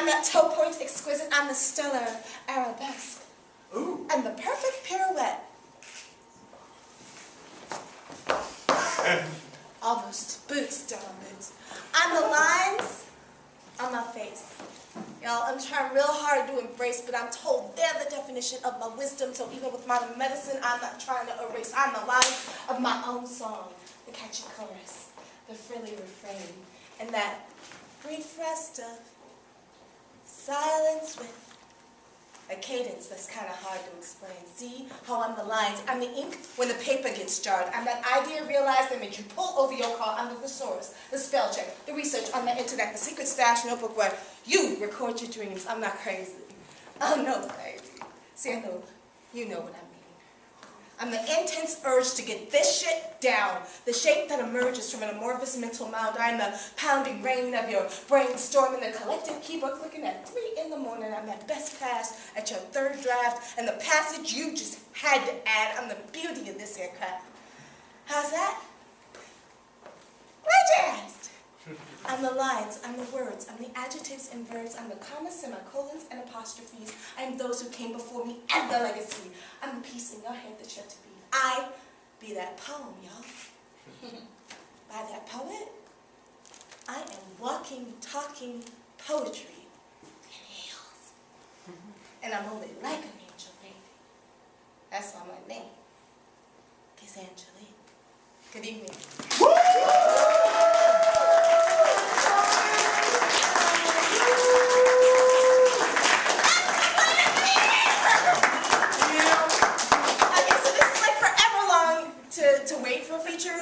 that toe point exquisite. I'm the stellar arabesque. Ooh. And the perfect pirouette. Almost. Boots, darling boots. I'm the lines on my face. Y'all, I'm trying real hard to embrace, but I'm told they're the definition of my wisdom, so even with modern medicine, I'm not trying to erase. I'm the lines of my own song, the catchy chorus, the frilly refrain, and that brief rest of silence with a cadence that's kind of hard to explain. See how I'm the lines. I'm the ink when the paper gets jarred. I'm that idea realized that makes you pull over your car under the source, the spell check, the research on the internet, the secret stash notebook where you record your dreams. I'm not crazy. I'm no crazy. See, I know, you know what I mean. I'm the intense urge to get this shit down, the shape that emerges from an amorphous mental mound. I'm the pounding rain of your brainstorming, the collective keyboard clicking at 3 in the morning. I'm that best pass at your third draft, and the passage you just had to add. I'm the beauty of this aircraft. How's that? Glad you asked. I'm the lines, I'm the words, I'm the adjectives and verbs, I'm the commas, semicolons, and apostrophes. I'm those who came before me and the legacy. I'm the piece in your head that you're to be. I be that poem, y'all. By that poet, I am walking, talking poetry in heels. And I'm only like an angel, baby. That's why my name is Angelique. Good evening.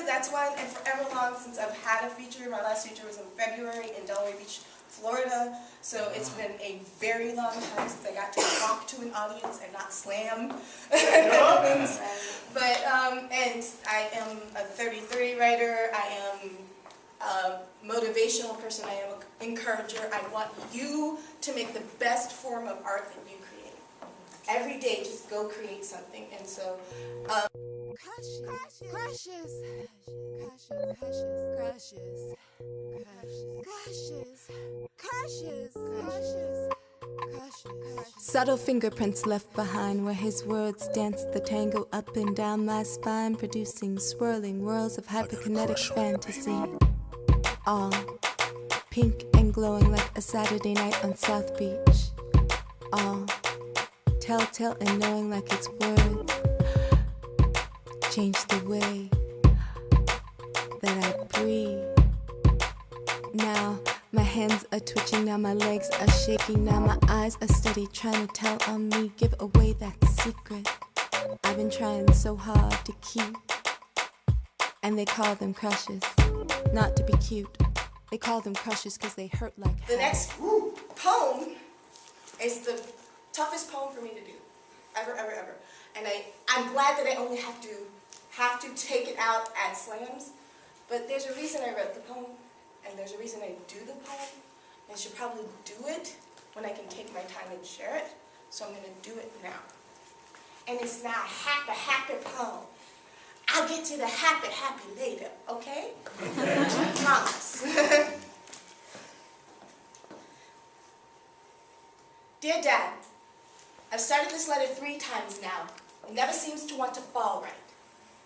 That's why, and forever long since I've had a feature. My last feature was in February in Delray Beach, Florida. So it's been a very long time since I got to talk to an audience and not slam. But, and I am a 33 writer. I am a motivational person. I am an encourager. I want you to make the best form of art that you create. Every day, just go create something. And so, Subtle fingerprints left behind where his words danced the tango up and down my spine, producing swirling whirls of hyperkinetic fantasy. All pink and glowing like a Saturday night on South Beach. All telltale and knowing like its words change the way that I breathe. Now my hands are twitching, now my legs are shaking, now my eyes are steady, trying to tell on me, give away that secret I've been trying so hard to keep. And they call them crushes, not to be cute. They call them crushes because they hurt like hell. The next poem is the toughest poem for me to do, ever. And I'm glad that I only have to take it out at slams, but there's a reason I wrote the poem, and there's a reason I do the poem. I should probably do it when I can take my time and share it, so I'm going to do it now. And it's now a happy poem. I'll get to the happy later, okay? Promise. Dear Dad, I've started this letter 3 times now. It never seems to want to fall right.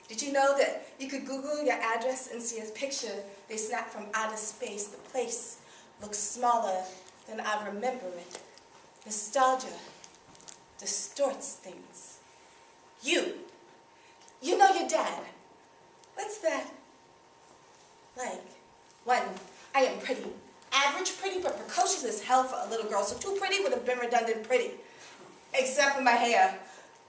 Did you know that you could Google your address and see a picture they snapped from outer space? The place looks smaller than I remember it. Nostalgia distorts things. You know your dad. What's that like? 1, I am pretty. Average pretty, but precocious as hell for a little girl. So too pretty would have been redundant pretty. Except for my hair,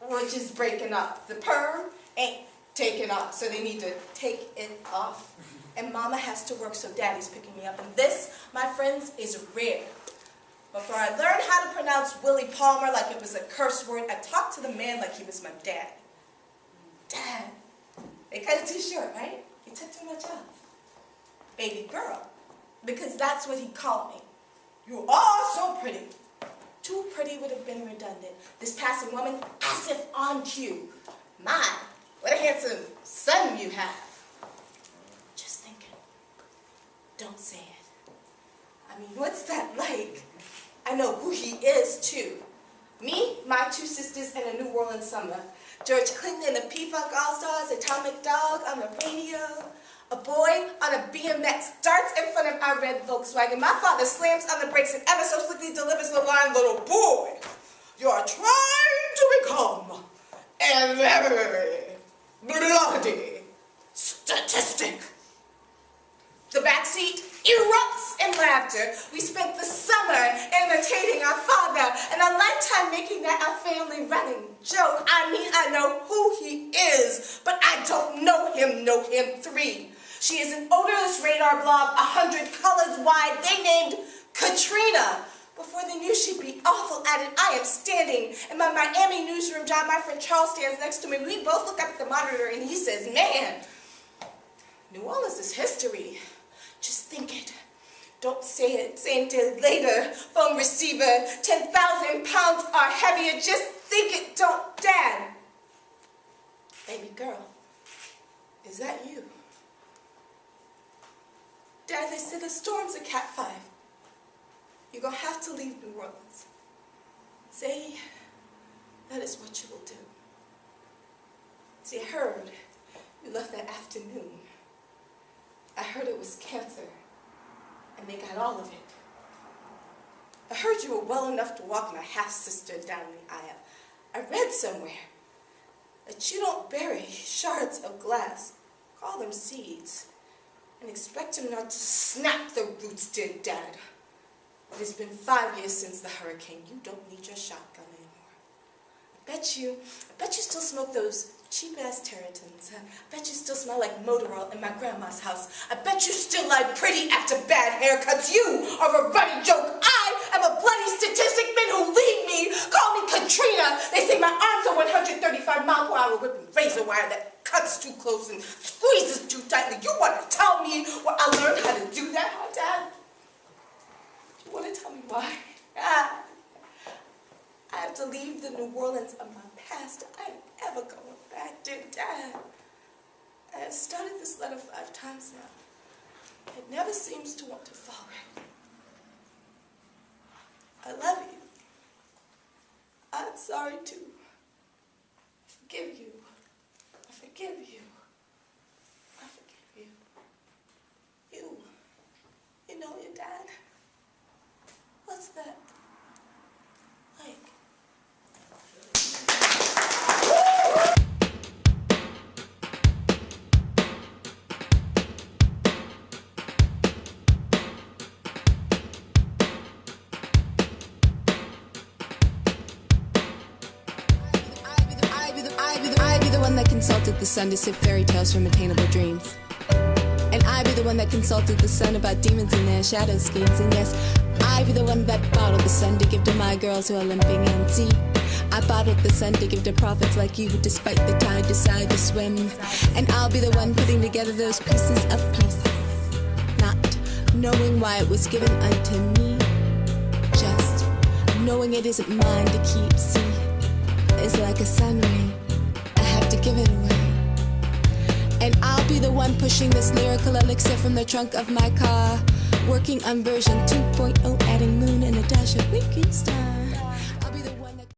which is breaking off. The perm ain't taken off, so they need to take it off. And mama has to work, so daddy's picking me up. And this, my friends, is rare. Before I learned how to pronounce Willie Palmer like it was a curse word, I talked to the man like he was my dad. Dad. They cut it too short, right? He took too much off. Baby girl. Because that's what he called me. You are so pretty. Too pretty would have been redundant. This passing woman, as if on cue. My, what a handsome son you have. Just thinking. Don't say it. I mean, what's that like? I know who he is, too. Me, my two sisters, and a New Orleans summer. George Clinton and the P-Funk All-Stars, Atomic Dog on the radio. A boy on a BMX darts in front of our red Volkswagen. My father slams on the brakes and ever so slickly delivers the line, "Little boy, you're trying to become a very bloody statistic." The backseat erupts in laughter. We spent the summer imitating our father and a lifetime making that our family running joke. I mean, I know who he is, but I don't know him 3. She is an odorless radar blob, 100 colors wide. They named Katrina. Before they knew she'd be awful at it, I am standing in my Miami newsroom job. My friend Charles stands next to me. We both look up at the monitor and he says, "Man, New Orleans is history. Just think it. Don't say it. Say it later. Phone receiver. 10,000 pounds or heavier. Just think it. Don't, Dad." "Baby girl, is that you?" "Dad, they said the storm's a Cat 5. You're going to have to leave New Orleans. Say that is what you will do." See, I heard you left that afternoon. I heard it was cancer, and they got all of it. I heard you were well enough to walk my half-sister down the aisle. I read somewhere that you don't bury shards of glass, call them seeds, and expect them not to snap the roots, dear Dad. It has been 5 years since the hurricane. You don't need your shotgun anymore. I bet you still smoke those cheap-ass Territons. I bet you still smell like motor oil in my grandma's house. I bet you still lie pretty after bad haircuts. You are a running joke. I am a bloody statistic. Men who leave me call me Katrina. They say my arms are 135 miles per hour whipping razor wire that cuts too close and squeezes too tightly. You want to tell me where I learned how to do that, huh, Dad? You want to tell me why? I have to leave the New Orleans of my past. I am never going back, dear Dad. I have started this letter 5 times now. It never seems to want to fall right. I love you. I'm sorry too. I forgive you. I forgive you. I forgive you. You know your dad? What's that? Like? I be the one that consulted the sun to sift fairy tales from attainable dreams. And I be the one that consulted the sun about demons and their shadow schemes. And yes, I be the one that bottled the sun to give to my girls who are limping and see. I bottled the sun to give to prophets like you who despite the tide decide to swim. And I'll be the one putting together those pieces of peace, not knowing why it was given unto me, just knowing it isn't mine to keep. See, it's like a sun ray, I have to give it away. And I'll be the one pushing this lyrical elixir from the trunk of my car, working on version 2.0, adding moon and a dash of winking star.